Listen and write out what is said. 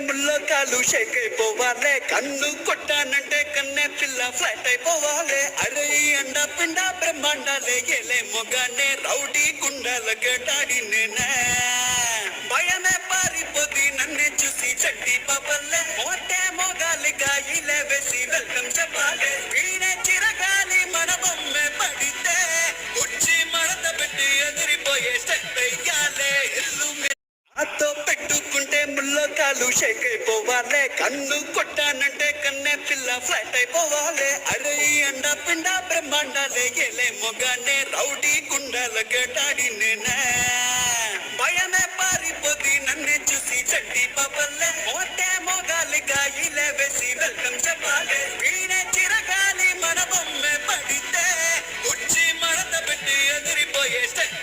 ముల్లకాలు షేక్ అయిపోవాలే, కన్ను కొట్టానంటే కన్నే పిల్ల ఫ్లాట్ అయిపోవాలే. అరే అండ పిండ బ్రహ్మాండాలే ఎలే మొగానే రౌడీ గుండాల గటాడినేనే. భయమే పారిపోది నన్నే చూసి చట్టి పబల్లే, మోటే మొగాలిగా ఇలే వేసి వెల్కమ్ చెప్పాలే. వీడే చిరగాలి మన బొమ్మే పడితే కుర్చీ మడత పెట్టి ఎదిరిపోయే స్టెప్ వెయ్యాలే. ఇల్లు నాతో పెట్టుకుంటే ముల్లకాలు షేక్ అయిపోవాలే, కన్ను కొట్టానంటే కన్నే పిల్ల ఫ్లాట్ అయిపోవాలే. అరే అండ పిండ బ్రహ్మాండాలే ఎలే మొగానే రౌడీ గుండాల గటాడినేనే. భయమే పారిపోది నన్నే చూసి చట్టి పబల్లే, మోటే మొగాలిగా ఇలే వేసి వెల్కమ్ చెప్పాలే. వీడే చిరగాలి మన బొమ్మే పడితే కుర్చీ మడత పెట్టి ఎదిరిపోయే స్టెప్